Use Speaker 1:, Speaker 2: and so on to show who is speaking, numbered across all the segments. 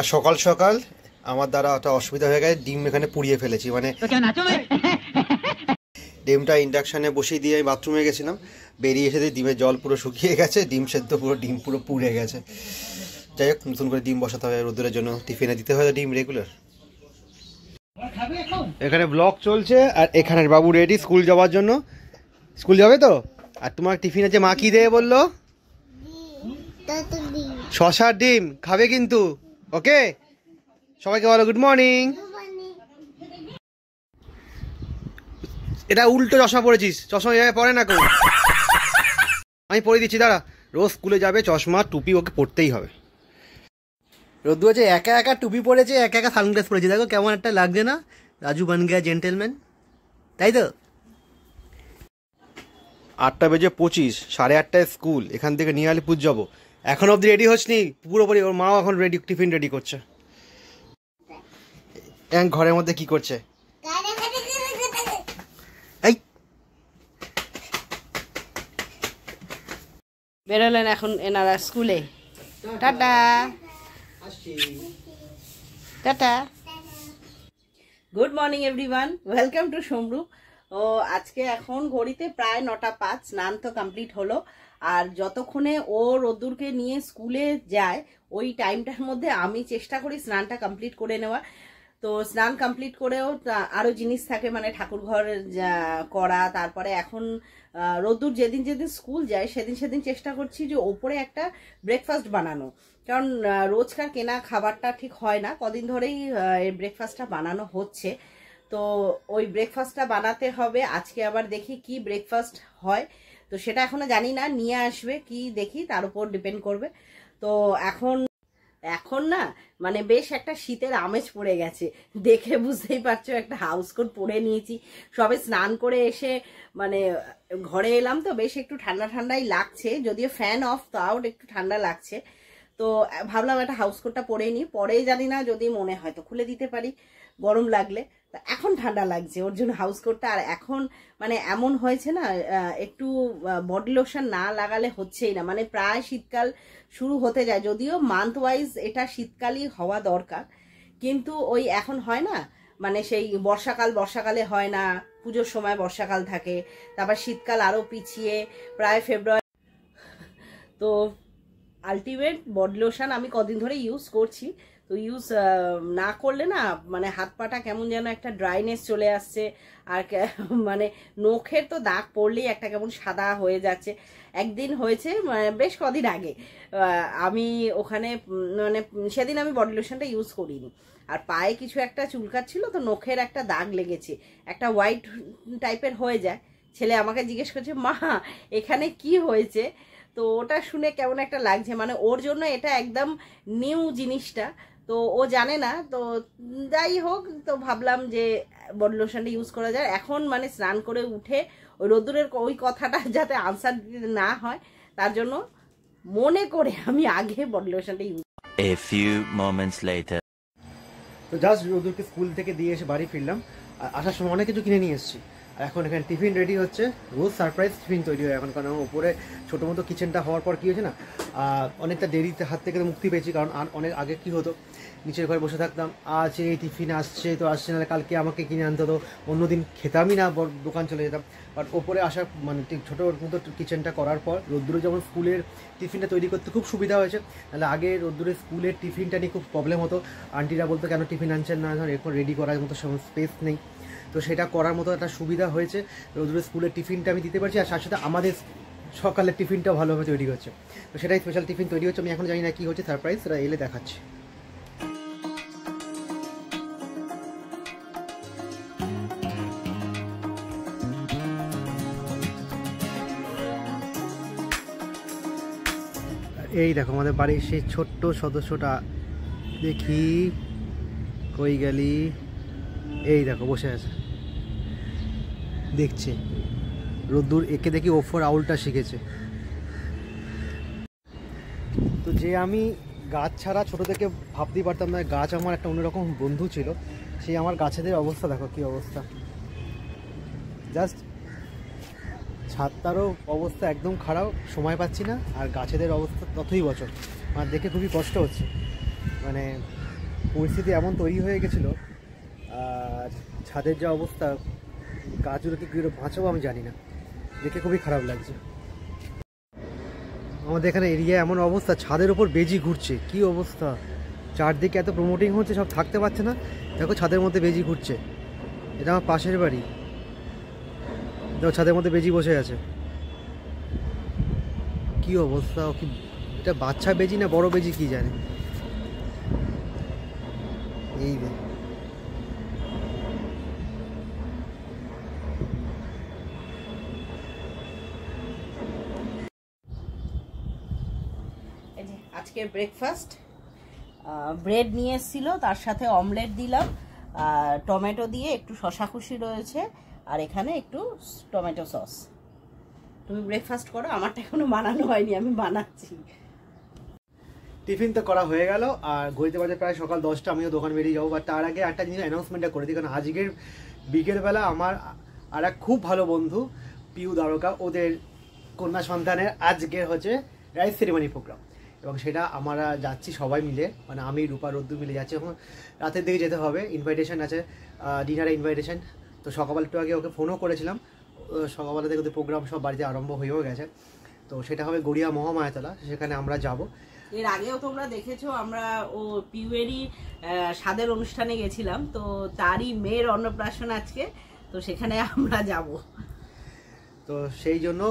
Speaker 1: আর সকাল সকাল আমার দ্বারা একটা অসুবিধা হয়ে গেছে, ডিম এখানে পুড়িয়ে ফেলেছি। মানে ডিমটা ইন্ডাকশানে বসিয়ে দিয়ে আমি বাথরুমে গেছিলাম, বেরিয়ে এসে ডিমের জল পুরো শুকিয়ে গেছে, ডিম সেদ্ধ পুরো, ডিম পুরো পুড়ে গেছে। যাই হোক, নতুন করে ডিম বসাতে হবে, রোদ্দুরের জন্য টিফিনে দিতে হবে ডিম রেগুলার। এখানে ব্লগ চলছে আর এখানে বাবু রেডি স্কুল যাওয়ার জন্য। স্কুল যাবে তো? আর তোমার টিফিনে যে মা কি দেবে বললো? শশার ডিম খাবে কিন্তু। ওকে, সবাইকে বলো গুড মর্নিং। এটা উল্টো চশমা পড়েছিস, চশমা এভাবে পরে না কেউ। আমি পরে দিচ্ছি, দাঁড়া। রোজ স্কুলে যাবে, চশমা টুপি ওকে পরতেই হবে। রোদ্দু আছে একা একা টুপি পরেছে, একা একা সানগ্লাস পরেছে, দেখো কেমন একটা লাগছে না? রাজু বান গিয়া জেন্টেলম্যান, তাই তো? 8:25, 8:30 স্কুল, এখান থেকে নিয়ে আলিপুর যাবো। এখন অব্দি রেডি হচ্ছি পুরোপুরি। ওর মাও এখন রেডি, টিফিন রেডি করছে। ঘরের মধ্যে কি করছে? এই
Speaker 2: বেরোলেন এখন এনারা স্কুলে। Tata tata, good morning everyone, welcome to সমরু। ও আজকে এখন ঘড়িতে প্রায় 9:05, স্নান তো কমপ্লিট হলো। আর যতক্ষণে ও রোদ্দুরকে নিয়ে স্কুলে যায় ওই টাইমটার মধ্যে আমি চেষ্টা করি স্নানটা কমপ্লিট করে নেওয়া। তো স্নান কমপ্লিট করেও আরো জিনিস থাকে, মানে ঠাকুর ঘর করা। তারপরে এখন রোদ্দুর যেদিন যেদিন স্কুল যায় সেদিন সেদিন চেষ্টা করছি যে ওপরে একটা ব্রেকফাস্ট বানানো, কারণ রোজকার কেনা খাবারটা ঠিক হয় না। কদিন ধরেই এই ব্রেকফাস্টটা বানানো হচ্ছে, তো ওই ব্রেকফাস্টটা বানাতে হবে। আজকে আবার দেখি কি ব্রেকফাস্ট হয়, তো সেটা এখনো জানি না, নিয়ে আসবে কি দেখি, তার উপর ডিপেন্ড করবে। তো এখন না মানে বেশ একটা শীতের আমেজ পড়ে গেছে, দেখে বুঝতেই পারছো। একটা হাউস কোট পরে নিয়েছি, সবে স্নান করে এসে মানে ঘরে এলাম, তো বেশ একটু ঠান্ডা ঠান্ডাই লাগছে, যদিও ফ্যান অফ, তাও একটু ঠান্ডা লাগছে। তো ভাবলাম একটা হাউস কোটটা পরে নিই, পরে জানি না যদি মনে হয় তো খুলে দিতে পারি গরম লাগলে। এখন ঠান্ডা লাগছে ওর জন্য হাউস কোটটা। আর এখন মানে এমন হয়েছে না, একটু বডি লোশন না লাগালে হচ্ছেই না, মানে প্রায় শীতকাল শুরু হতে যায়। যদিও মান্থ ওয়াইজ এটা শীতকালই হওয়া দরকার, কিন্তু ওই এখন হয় না, মানে সেই বর্ষাকালে হয় না, পুজোর সময় বর্ষাকাল থাকে, তারপর শীতকাল আরো পিছিয়ে প্রায় ফেব্রুয়ারি। তো আলটিমেট বডি লোশন আমি কদিন ধরে ইউজ করছি, তো ইউজ না করলে না মানে হাত পাটা কেমন যেন একটা ড্রাইনেস চলে আসছে। আর মানে নখের তো দাগ পড়লেই একটা কেমন সাদা হয়ে যাচ্ছে। একদিন হয়েছে বেশ কদিন আগে, আমি ওখানে মানে সেদিন আমি বডি লোশনটা ইউজ করিনি, আর পায়ে কিছু একটা চুলকাচ্ছিল, তো নখের একটা দাগ লেগেছে, একটা হোয়াইট টাইপের হয়ে যায়। ছেলে আমাকে জিজ্ঞেস করছে, মা এখানে কি হয়েছে? তো ওটা শুনে কেমন একটা লাগছে, মানে ওর জন্য এটা একদম নিউ জিনিসটা, তো ও জানে না। তো যাই হোক, তো ভাবলাম যে বডি লোশনটা ইউজ করা যায়। এখন মানে স্নান করে উঠে ওই রোদ্দুরের ওই কথাটা যাতে আনসার দিতে না হয়, তার জন্য মনে করে আমি আগে বডি লোশনটা use.
Speaker 3: A few moments later.
Speaker 1: তো জাস্ট রোদ্দুরকে স্কুল থেকে দিয়ে এসে বাড়ি ফিরলাম, আর আসার সময় অনেক কিছু কিনে নিয়ে এসেছি। আর এখন এখানে টিফিন রেডি হচ্ছে, রোজ সারপ্রাইজ টিফিন তৈরি হয় এখন, কারণ উপরে ছোটো মতো কিচেনটা হওয়ার পর কী হয়েছে না, অনেকটা দেরিতে হাত থেকে মুক্তি পেয়েছি। কারণ অনেক আগে কী হতো, নিচের ঘরে বসে থাকতাম, আজ এই টিফিন আসছে তো আসছে না, কালকে আমাকে কিনে আনতে হতো, অন্যদিন খেতামই না, দোকান চলে যেতাম। বাট ওপরে আসার মানে ঠিক ছোটো মতো কিচেনটা করার পর রোদ্দুরে যেমন স্কুলের টিফিনটা তৈরি করতে খুব সুবিধা হয়েছে। তাহলে আগে রোদ্দুরে স্কুলের টিফিনটা নিয়ে খুব প্রবলেম হতো, আন্টিরা বলতো কেন টিফিন আনছেন না, এখন রেডি করার মতো স্পেস নেই। তো সেটা করার মতো একটা সুবিধা হয়েছে, রোদ্দুরে স্কুলের টিফিনটা আমি দিতে পারছি, আর সাথে সাথে আমাদের সকালের টিফিনটাও ভালোভাবে তৈরি হচ্ছে। তো সেটাই স্পেশাল টিফিন তৈরি হচ্ছে, আমি এখন জানি না কী হচ্ছে, সারপ্রাইজ, সেটা এলে দেখাচ্ছি। এই দেখো আমাদের বাড়ির সেই ছোট্ট সদস্যটা, দেখি কই গেলি, এই দেখো বসে আছে, দেখছে রোদ্দুর, একে দেখি ওফর আউলটা শিখেছে। তো যে আমি গাছ ছাড়া ছোটো থেকে ভাবতেই পারতাম না, গাছ আমার একটা অন্যরকম বন্ধু ছিল, সেই আমার গাছেদের অবস্থা দেখো কী অবস্থা, জাস্ট ছাদটারও অবস্থা একদম খারাপ, সময় পাচ্ছি না, আর গাছেদের অবস্থা ততই বছর, আমার দেখে খুবই কষ্ট হচ্ছে। মানে পরিস্থিতি এমন তৈরি হয়ে গেছিলো, আর ছাদের যা অবস্থা, গাছগুলোকে কী করে বাঁচাবো আমি জানি না, দেখে খুবই খারাপ লাগছে। আমাদের এখানে এরিয়া এমন অবস্থা, ছাদের ওপর বেজি ঘুরছে, কি অবস্থা, চারদিকে এত প্রমোটিং হচ্ছে, সব থাকতে পারছে না, দেখো ছাদের মধ্যে বেজি ঘুরছে। এটা আমার পাশের বাড়ি, দেখো ছাদের মধ্যে বেজি বসে আছে, কি অবস্থা। কি এটা বাচ্চা বেজি না বড় বেজি কি জানে। এই রে,
Speaker 2: এই যে আজকের ব্রেকফাস্ট, ব্রেড নিয়ে এসেছিল, তার সাথে অমলেট দিলাম, টমেটো দিয়ে একটু শশা কুচি রয়েছে, আর এখানে একটু টমেটো সস। তুমি ব্রেকফাস্ট করো, আমারটা এখনো বানানো হয়নি, আমি বানাচ্ছি।
Speaker 1: টিফিন তো করা হয়ে গেল, আর ঘড়িতে বাজে প্রায় সকাল 10টা, আমিও দোকান বেরিয়ে যাবো। বাট তার আগে একটা জিনিস অ্যানাউন্সমেন্টটা করে দিই, কারণ আজকের বিকেলবেলা আমার আর এক খুব ভালো বন্ধু পিউ দ্বারকা, ওদের কন্যা সন্তানের আজকের হচ্ছে রাইস সেরিমনি প্রোগ্রাম, এবং সেটা আমরা যাচ্ছি সবাই মিলে, মানে আমি, রূপা, রোদ্দুর মিলে যাচ্ছি। এখন রাতের দিকে যেতে হবে, ইনভাইটেশন আছে, ডিনারে ইনভাইটেশন। তো সকালবেলা একটু আগে ওকে ফোনও করেছিলাম, সকালবেলা থেকে ওদের প্রোগ্রাম সব বাড়িতে আরম্ভ হয়েও গেছে। তো সেটা হবে গড়িয়া মহামায়াতলা, সেখানে আমরা যাব।
Speaker 2: এর আগেও তোমরা দেখেছো, আমরা ও পিউয়েরই স্বাদের অনুষ্ঠানে গেছিলাম, তো তারই মেয়ের অন্নপ্রাশন আজকে, তো সেখানে আমরা যাব।
Speaker 1: তো সেই জন্য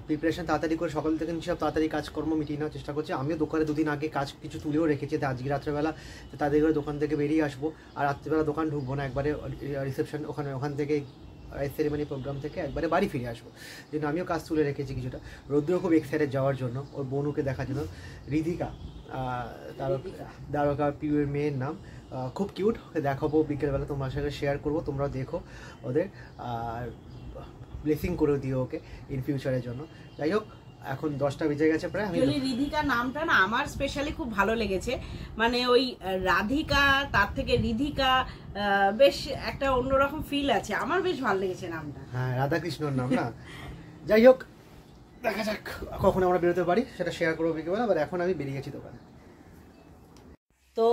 Speaker 1: প্রিপারেশন তাড়াতাড়ি করে সকাল থেকে সব তাড়াতাড়ি কাজকর্ম মিটিয়ে নেওয়ার চেষ্টা করছি। আমিও দোকানে দুদিন আগে কাজ কিছু তুলেও রেখেছি, তো আজকে রাত্রেবেলা তাদের করে দোকান থেকে বেরিয়ে আসবো, আর রাত্রিবেলা দোকান ঢুকবো না, একবারে রিসেপশন ওখান থেকে রাইস সেরিমনি প্রোগ্রাম থেকে একবারে বাড়ি ফিরে আসবো। জন্য আমিও কাজ তুলে রেখেছি কিছুটা। রৌদ্র খুব এক্সাইটেড যাওয়ার জন্য, ওর বনুকে দেখার জন্য। রিধিকা, দ্বারকা পিউয়ের মেয়ের নাম, খুব কিউট, ওকে দেখাবো বিকেলবেলা, তোমার সাথে শেয়ার করবো, তোমরা দেখো ওদের, আর ব্লেসিং করে দিও ওকে ইন ফিউচারের জন্য। যাই হোক, এখন 10টা বেজে গেছে প্রায়। আমি
Speaker 2: রিধিকা নামটা না আমার স্পেশালি খুব ভালো লেগেছে, মানে ওই রাধিকা তার থেকে রিধিকা, বেশ একটা অন্যরকম ফিল আছে, আমার বেশ ভালো লেগেছে নামটা।
Speaker 1: হ্যাঁ, রাধাকৃষ্ণর নাম না। যাই হোক, দেখা যাক কখন আমরা বেরোতে পারি, সেটা শেয়ার করবো বিকেলবেলা। আবার এখন আমি বেরিয়ে গেছি দোকানে।
Speaker 2: তো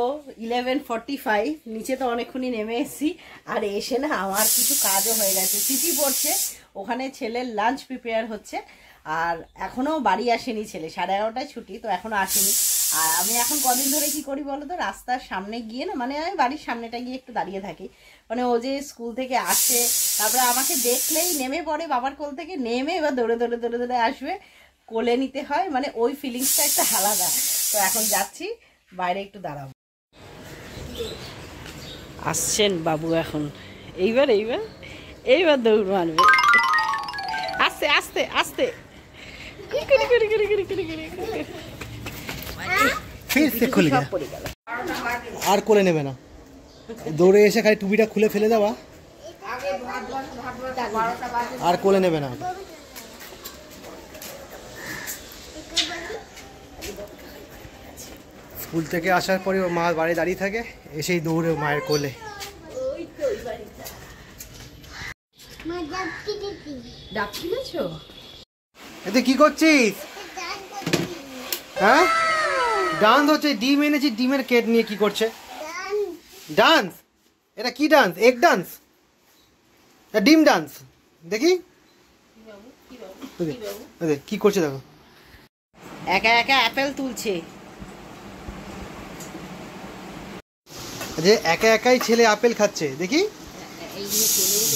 Speaker 2: 11:45, নিচে তো অনেকক্ষণই নেমে এসেছি, আর এসে না আমার কিছু কাজও হয়ে গেছে। সিটি পড়ছে, ওখানে ছেলের লাঞ্চ প্রিপেয়ার হচ্ছে, আর এখনও বাড়ি আসেনি ছেলে, 11:30টায় ছুটি, তো এখনও আসেনি। আর আমি এখন কদিন ধরে কি করি বলো তো, রাস্তার সামনে গিয়ে না, মানে আমি বাড়ির সামনেটা গিয়ে একটু দাঁড়িয়ে থাকি, মানে ও যে স্কুল থেকে আসে, তারপরে আমাকে দেখলেই নেমে পড়ে বাবার কোল থেকে, নেমে এবার দৌড়ে দৌড়ে দৌড়ে দৌড়ে আসবে, কোলে নিতে হয়, মানে ওই ফিলিংসটা একটা আলাদা। তো এখন যাচ্ছি বাইরে একটু দাঁড়াবো। আসছেন বাবু এখন, এইবার এইবার এইবার দৌড় মারবে, আস্তে আস্তে আস্তে,
Speaker 1: আর কোলে নেবে না, দৌড়ে এসে খালি টুপিটা খুলে ফেলে দেওয়া, আর কোলে নেবে না। স্কুল থেকে আসার পরে ওর মা বাড়ি দাঁড়িয়ে থাকে, এসেই দৌড়ে মায়ের কোলে। এতে কি করছিস? হ্যাঁ, ডান্স হচ্ছে, ডিম এনেছি, ডিমের কেট নিয়ে কি করছে? ডান্স? এটা কি ডান্স? Egg dance? ডিম ডান্স? দেখি কি করছে, দেখো
Speaker 2: একা একা অ্যাপেল তুলছে।
Speaker 1: যে একা একাই ছেলে আপেল খাচ্ছে, দেখি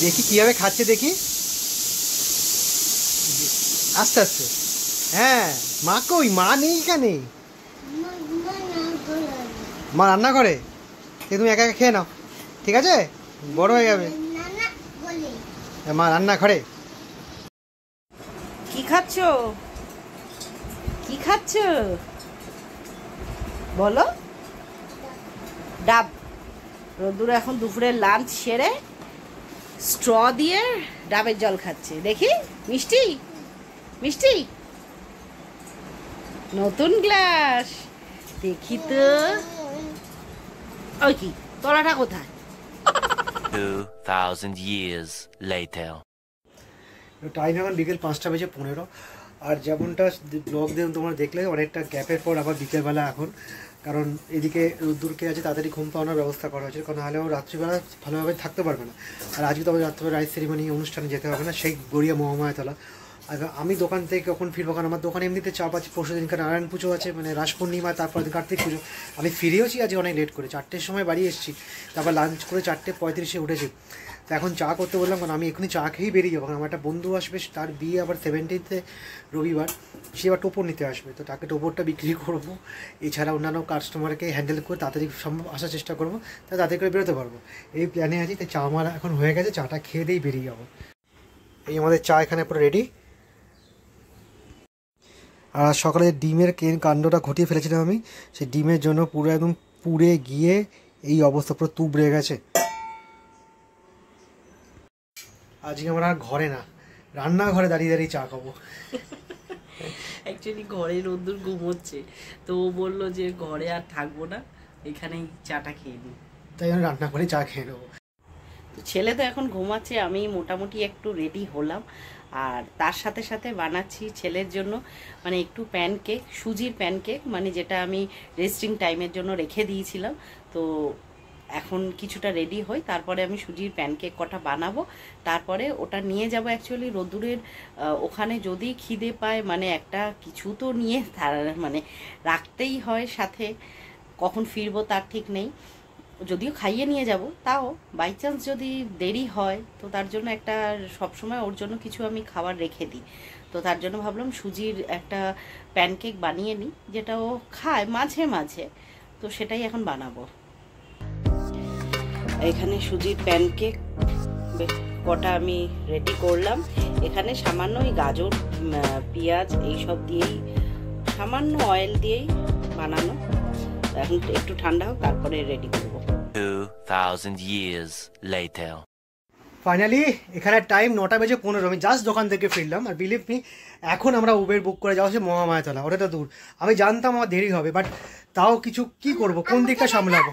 Speaker 1: দেখি কিভাবে খাচ্ছে, দেখি আস্তে আস্তে। হ্যাঁ, মা কই? মা নেই এখানে, মা রান্না করে, তুমি একা একা খেয়ে নাও, ঠিক আছে? বড় হয়ে যাবে, মা রান্না করে।
Speaker 2: কি খাচ্ছ, কি খাচ্ছ বলো? ডাব। রোদ্দুর এখন দুপুরের লাঞ্চ সেরে স্ট্র দিয়ে ডাবের জল খাচ্ছে, দেখি মিষ্টি মিষ্টি, নতুন গ্লাস, দেখি তো। ওই কি, তলাটা কোথায়?
Speaker 3: 2000 years later.
Speaker 1: টাইম এখন বিকেল 5:15, আর যেমনটা ব্লগ দিয়ে তোমরা দেখলে অনেকটা গ্যাপের পর আবার বিকেলবেলা এখন, কারণ এদিকে রোদ্দুরকে আছে তাড়াতাড়ি ঘুম পাওয়ানোর ব্যবস্থা করা হয়েছে, কারণ নাহলে ও রাত্রিবেলা ভালোভাবে থাকতে পারবে না। আর আজকে তো রাত্রিবেলা রাইস সেরিমনি অনুষ্ঠানে যেতে হবে না, সেই গড়িয়া মহামায়াতলা। আর আমি দোকান থেকে কখন ফিরবো, কারণ আমার দোকানে এমনিতে চাপ আছে, পরশু দিনকার নারায়ণ পুজো আছে, মানে রাস পূর্ণিমা, তারপর দিন কার্তিক পুজো। আমি ফিরেওছি আজকে অনেক লেট করে, 4টের সময় বাড়ি এসেছি, তারপর লাঞ্চ করে 4:35 উঠেছি। তো এখন চা করতে বললাম, কারণ আমি এখনই চা খেয়েই বেরিয়ে যাবো, কারণ আমার একটা বন্ধু আসবে, তার বিয়ে আবার 17th রবিবার, সে আবার টোপর নিতে আসবে, তো তাকে টোপরটা বিক্রি করবো। এছাড়া অন্যান্য কাস্টমারকে হ্যান্ডেল করে তাড়াতাড়ি সম্ভব আসার চেষ্টা করবো, তাই তাড়াতাড়ি করে বেরোতে পারবো, এই প্ল্যানে আছি। তাই চা আমার এখন হয়ে গেছে, চাটা খেয়ে দিয়েই বেরিয়ে যাবো। এই আমাদের চা এখানে পুরো রেডি। আর সকালে ডিমের কাণ্ডটা ঘটিয়ে ফেলেছিলাম আমি, সেই ডিমের জন্য পুরো একদম পুড়ে গিয়ে এই অবস্থা, পুরো তুবড়ে গেছে। আজকে আমরা ঘরে না, রান্নাঘরে দাঁড়িয়ে দাঁড়িয়ে চা খাবো।
Speaker 2: অ্যাকচুয়ালি ঘরে রোদ্দুর ঘুমোচ্ছে, তো ও বললো যে ঘরে আর থাকবো না, এখানেই চাটা খেয়ে নিই,
Speaker 1: তাই আমি রান্না করে চা খেয়ে নেবো।
Speaker 2: তো ছেলে তো এখন ঘুমাচ্ছে, আমি মোটামুটি একটু রেডি হলাম। আর তার সাথে সাথে বানাচ্ছি ছেলের জন্য মানে একটু প্যানকেক, সুজির প্যানকেক, মানে যেটা আমি রেস্টিং টাইমের জন্য রেখে দিয়েছিলাম। তো এখন কিছুটা রেডি হই, তারপরে আমি সুজির প্যানকেক কটা বানাবো, তারপরে ওটা নিয়ে যাব অ্যাকচুয়ালি রোদ্দুরের ওখানে। যদি খিদে পায় মানে একটা কিছু তো নিয়ে মানে রাখতেই হয় সাথে, কখন ফিরবো তার ঠিক নেই, যদিও খাইয়ে নিয়ে যাব, তাও বাই চান্স যদি দেরি হয় তো তার জন্য একটা সবসময় ওর জন্য কিছু আমি খাবার রেখে দিই। তো তার জন্য ভাবলাম সুজির একটা প্যানকেক বানিয়ে নিই, যেটা ও খায় মাঝে মাঝে, তো সেটাই এখন বানাবো। এখানে সুজির প্যানকেক কটা আমি রেডি করলাম। এখানে সামান্য ওই গাজর, পেঁয়াজ এইসব দিয়েই, সামান্য অয়েল দিয়েই বানানো। এখন একটু ঠান্ডা হোক, তারপরে রেডি করবো।
Speaker 3: 2000 years later.
Speaker 1: ফাইনালি এখানে টাইম 9:15, আমি জাস্ট দোকান থেকে ফিরলাম। আর বিলিভ মি, এখন আমরা উবের বুক করে যাওয়া হচ্ছে মহামায়াতলা, ওটা তো দূর। আমি জানতাম আমার দেরি হবে, বাট তাও কিছু কি করব, কোন দিকটা সামলাবো।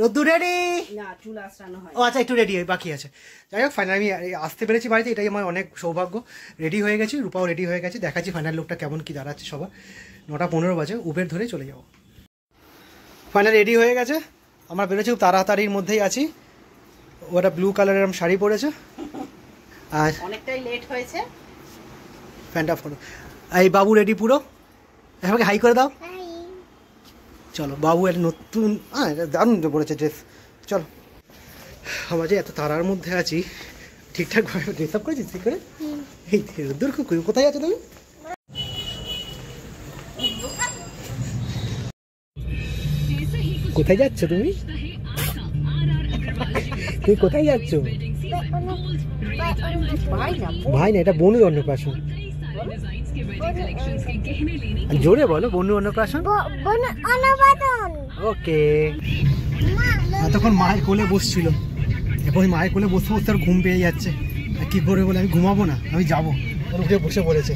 Speaker 1: রোদ্দুর রেডি
Speaker 2: না, চুল আঁচড়ানো হয়।
Speaker 1: ও আচ্ছা, একটু রেডি বাকি আছে। যাই হোক, ফাইনালি আমি আসতে পেরেছি বাড়িতে, এটাই আমার অনেক সৌভাগ্য। রেডি হয়ে গেছি, রূপাও রেডি হয়ে গেছে, দেখাচ্ছি ফাইনাল লুকটা কেমন কি দাঁড়াচ্ছে সবার। 9:15 বাজে, উবের ধরে চলে যাবো। ফাইনাল রেডি হয়ে গেছে, আমরা বেরোচ্ছি, খুব তাড়াতাড়ির মধ্যেই আছি। ওটা ব্লু কালারের শাড়ি পরেছে, আর
Speaker 2: অনেকটাই লেট হয়েছে।
Speaker 1: ফ্যানটা ফটো। এই বাবু রেডি পুরো, আমাকে হাই করে দাও। চলো, বাবু একটা নতুন, এটা দারুণ পড়েছে ড্রেস। চলো, আমরা যে এত তাড়ার মধ্যে আছি, ঠিকঠাকভাবে ড্রেস আপ করেছিস ঠিক করে? এই দূর, কোথায় আছো তুমি? কোথায় যাচ্ছ তুমি? তুই কোথায় যাচ্ছ? ভাই না, এটা বনুর অন্নপ্রাশন। জোরে বলো, বনুর অন্নপ্রাশন। ওকে। এতক্ষণ মায়ের কোলে বসছিল, এখন মায়ের কোলে বসতে বসতে আর ঘুম পেয়ে যাচ্ছে। কি করে বলে, আমি ঘুমাবো না, আমি যাবো। উঠে বসে পড়েছে।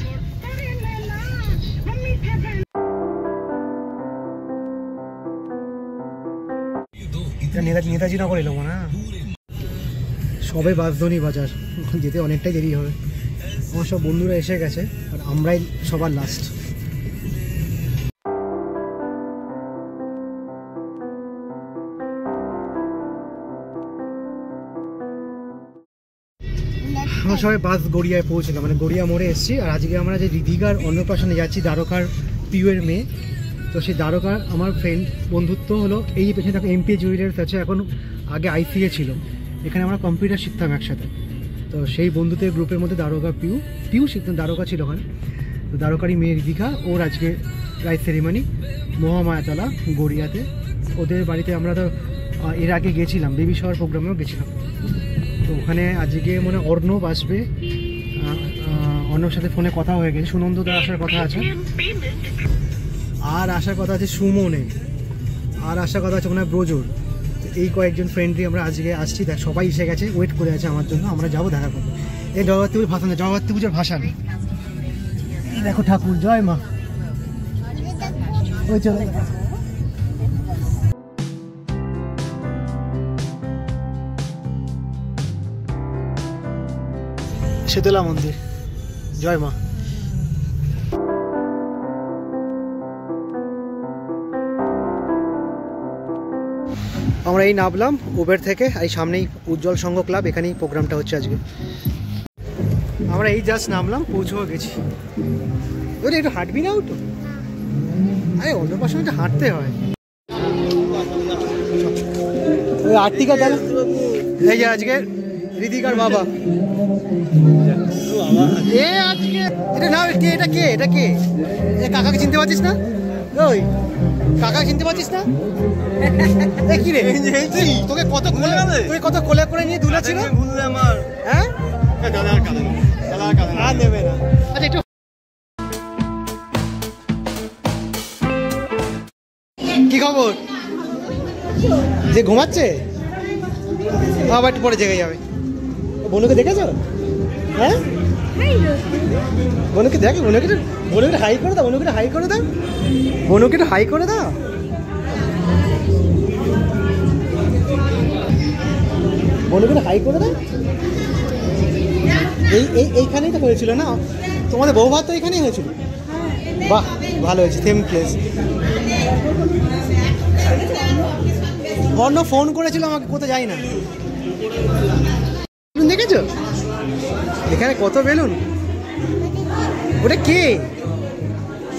Speaker 1: নেতাজি নগর এলো না, সবে বাঁশধনী বাজার, যেতে অনেকটাই দেরি হবে। আমার সব বন্ধুরা এসে গেছে, আর আমরাই সবার লাস্ট। আমরা সবাই বাস গড়িয়ায় পৌঁছলাম, মানে গড়িয়া মোড়ে এসেছি। আর আজকে আমরা যে দীঘার অন্নপ্রাশনে যাচ্ছি, দ্বারকার পিউয়ের মেয়ে। তো সেই দ্বারকার আমার ফ্রেন্ড, বন্ধুত্ব হলো এই যে পেছনে এমপি জুয়েলার্স আছে, এখন আগে আইসিএ ছিল, এখানে আমরা কম্পিউটার শিখতাম একসাথে। তো সেই বন্ধুত্বের গ্রুপের মধ্যে দ্বারকা পিউ শিখতাম, দ্বারকা ছিল ওখানে। তো দ্বারকারই মেয়ের দীঘা, ওর আজকে রাইস সেরিমনি মহামায়াতলা গড়িয়াতে। ওদের বাড়িতে আমরা তো এর আগে গেছিলাম, বেবি শাওয়ার প্রোগ্রামেও গেছিলাম। তো ওখানে আজকে মনে অর্ণব আসবে, অর্ণবের সাথে ফোনে কথা হয়ে গেছে, সুনন্দদার আসার কথা আছে, আর আসার কথা আছে সুমনের, আর আসার কথা আছে ওখানে ব্রজোর। এই কয়েকজন ফ্রেন্ডই আমরা আজকে আসছি, দেখ সবাই এসে গেছে, ওয়েট করে আছে আমার জন্য, আমরা যাবো দেখা করবো। এই জগদ্ধাত্রী পুজোর ভাসান, জগদ্ধাত্রী পুজোর ভাসান। দেখো ঠাকুর, জয় মা। ওই চলে শীতলা মন্দির, জয় মা। আমরা এই নামলাম উবের থেকে, এই সামনেই উজ্জ্বল সংঘ ক্লাব, এখানেই প্রোগ্রামটা হচ্ছে আজকে। আমরা এই জাস্ট নামলাম, পৌঁছেও গেছি। ওরে একটু হাঁটবি না তো? আরে অন্য পাশে একটু হাঁটতে হয়। ওই আর্টিকা গেল, এই যে আজকে ঋতিকার বাবা। এ আজকে এটা না, কে এটা, কে এটা, কে কাকাকে চিনতে পারছিস না? ওই কাকা চিনতে পারছিস না? কি রে তোকে কত কোলে, তুই কত কোলে করে নিয়ে দুলাচ্ছিল আমার। হ্যাঁ আর নেবে না। আচ্ছা একটু কি খবর? যে ঘুমাচ্ছে আবার একটু পরে জেগে যাবে। বনুকে দেখেছো? হ্যাঁ বনুকে দেখ, বনুকে হাই করে দাও, বনুকে হাই করে দাও, বনুকে একটু হাই করে দাও। বনুকে হাই করে দাও। এইখানেই তো হয়েছিল না তোমাদের বউ ভাত? তো এইখানেই হয়েছিল। বাহ ভালো হয়েছে, সেম প্লেস। অন্য ফোন করেছিল আমাকে, কোথায় যাই না। দেখেছো এখানে কত বেলুন? ওটা কে?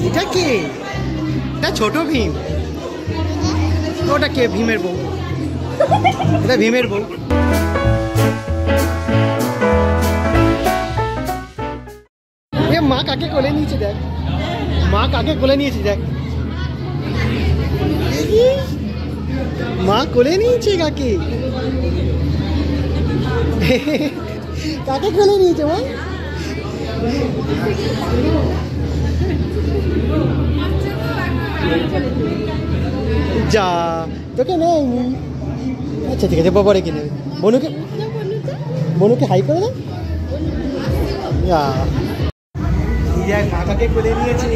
Speaker 1: এটা কে? এটা ছোট ভীম। ওটা কে? ভীমের বউ। এটা ভীমের বউ। এ মা কাকে কোলে নিয়েছে দেখ, মা কাকে কোলে নিয়েছে দেখ, মা কোলে নিয়েছে কাকে, কাকে কোলে নিয়েছে মা? যা তোকে নেয়নি। আচ্ছা ঠিক আছে, বাবারে কিনে বনুকে, বনুকে হাই করে দাও। মা কাকে কোলে নিয়েছে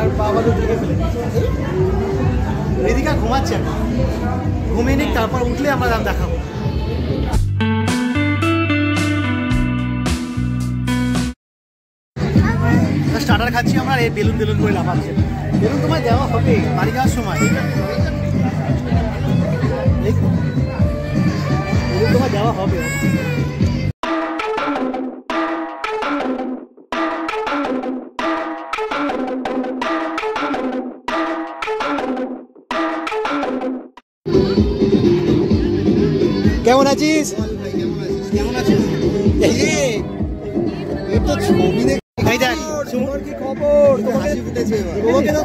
Speaker 1: আর বাবা ঋতিকা কোলে নিয়েছে। ঋতিকা ঘুমাচ্ছে না, ঘুমিয়ে নিক, তারপর উঠলে আমরা দাম দেখাবো। স্টার্টার খাচ্ছি আমরা, এই বেলুন বেলুন করে লাফাচ্ছে। বেলুন তোমায় দেওয়া হবে বাড়ি যাওয়ার সময়, বেলুন তোমায় দেওয়া হবে। কেমন আছিস? কেমন আছিস?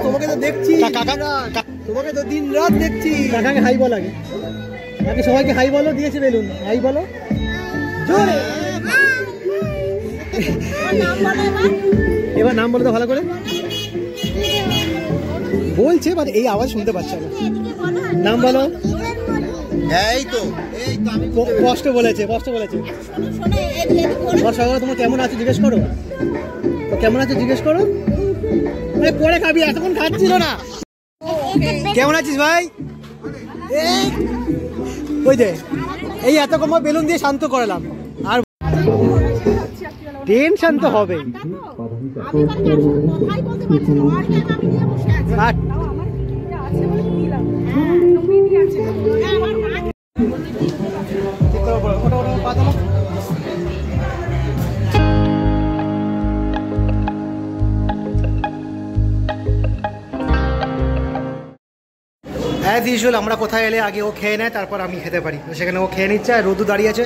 Speaker 1: তোমাকে তো দেখছি, তোমাকে তো দিন রাত দেখছি। কাকাকে হাই বল আগে, কাকে সবাইকে হাই বলো। দিয়েছে বেলুন, হাই বলো জোরে। এবার নাম বলো তো ভালো করে। বলছে বাট এই আওয়াজ শুনতে পাচ্ছে না। নাম বলো। এই তো কষ্ট বলেছে, কষ্ট বলেছে। তোমার কেমন আছে জিজ্ঞেস করো, তো কেমন আছে জিজ্ঞেস করো। পরে খাবি, এতক্ষণ খাচ্ছিল না। কেমন আছিস ভাই? ওই যে এই এতক্ষণ বেলুন দিয়ে শান্ত করালাম, আর টেনশন তো হবে। অ্যাজ ইউজুয়াল আমরা কোথায় এলে আগে ও খেয়ে নেয়, তারপর আমি খেতে পারি। সেখানে ও খেয়ে নিচ্ছে, আর রোদু দাঁড়িয়ে আছে।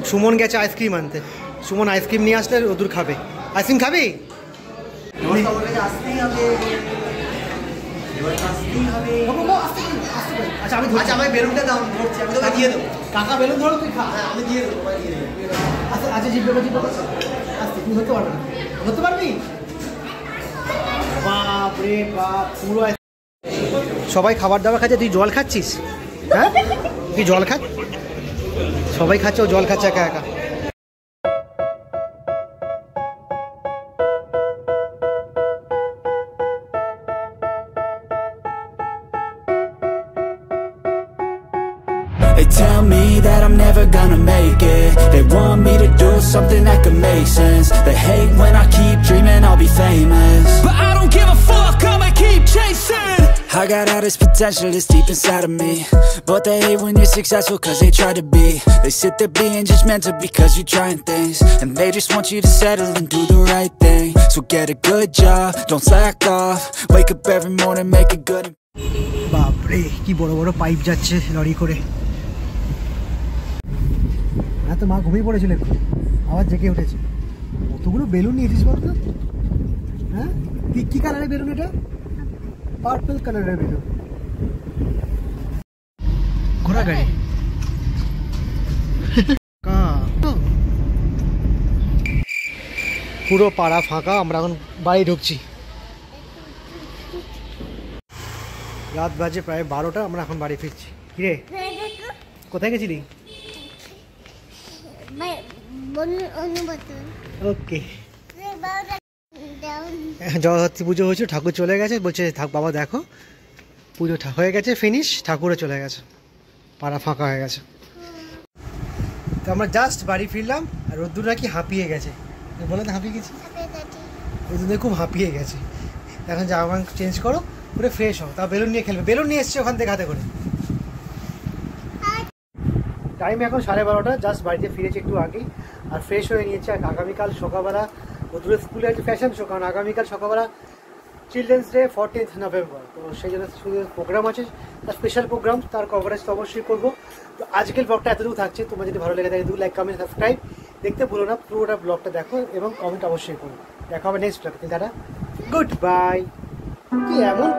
Speaker 1: সুমন গেছে আইসক্রিম আনতে, সুমন আইসক্রিম নিয়ে আসলে রোদুর খাবে। আইসক্রিম খাবি? আচ্ছা আমি আমি বেলুনটা দাম ধরছি, আমি তোকে দিয়ে দেবো। কাকা বেলুন ধরো, তুই খা। আমি দিয়ে দেবো, আচ্ছা আচ্ছা জিপে আচ্ছা তুমি ধরতে পারবে না? ধরতে পারবি? বাপ রে বাপ, পুরো সবাই খাবার দাবার খাচ্ছে, তুই জল খাচ্ছিস? হ্যাঁ তুই জল খা। সবাই খাচ্ছে, ও জল খাচ্ছে একা একা।
Speaker 4: They tell me that I'm never gonna make it. They want me to do something that could make sense. They hate when I keep dreaming I'll be famous, but I don't give a fuck, I'ma keep chasing. I I got all this potential that's deep inside of me, but they hate when you're successful cause they try to be. They sit there being judgmental because you're trying things, and they just want you to settle and do the right thing. So get a good job, don't slack off, wake up every morning, make it good.
Speaker 1: বাপরে কি বড় বড় pipe যাচ্ছে lorry করে। না তো মা ঘুমিয়ে পড়েছিল, আবার জেগে উঠেছে। কতগুলো বেলুন নিয়েছিস বলতো? হ্যাঁ, কি কালারের বেলুন এটা? পার্পল কালারের বেলুন। ঘোড়া গাড়ি। পুরো পাড়া ফাঁকা, আমরা এখন বাড়ি ঢুকছি। রাত বাজে প্রায় 12টা, আমরা এখন বাড়ি ফিরছি। কিরে কোথায় গেছিলি? ওকে, জগদ্ধাত্রী পুজো হয়েছে, ঠাকুর চলে গেছে, বলছে থাক বাবা দেখো পুজো হয়ে গেছে, ফিনিশ, ঠাকুরও চলে গেছে, পাড়া ফাঁকা হয়ে গেছে। তো আমরা জাস্ট বাড়ি ফিরলাম, আর রোদ্দুর নাকি হাঁপিয়ে গেছে। বলে তো হাঁপিয়ে গেছি, রোদ্দুর খুব হাঁপিয়ে গেছে। এখন জামা চেঞ্জ করো, পুরো ফ্রেশ হও, তা বেলুন নিয়ে খেলবে। বেলুন নিয়ে এসছে ওখান থেকে হাতে করে। টাইম এখন 12:30, জাস্ট বাড়িতে ফিরেছি একটু আগেই, আর ফ্রেশ হয়ে নিয়েছি। আর আগামীকাল সকালবেলা ওদের স্কুলে আছে ফ্যাশন শো, কারণ আগামীকাল সকালবেলা চিলড্রেন্স ডে 14th নভেম্বর, তো সেই জন্য শুধু প্রোগ্রাম আছে, তার স্পেশাল প্রোগ্রাম, তার কভারেজ তো অবশ্যই করবো। তো আজকের ব্লগটা এতটুকু থাকছে, তোমার যদি ভালো লেগে থাকে লাইক কমেন্ট সাবস্ক্রাইব, দেখতে ভুলো না, পুরোটা ব্লগটা দেখো এবং কমেন্ট অবশ্যই করো। দেখা হবে নেক্সট ব্লগে। দাদা গুড বাই। কি এমন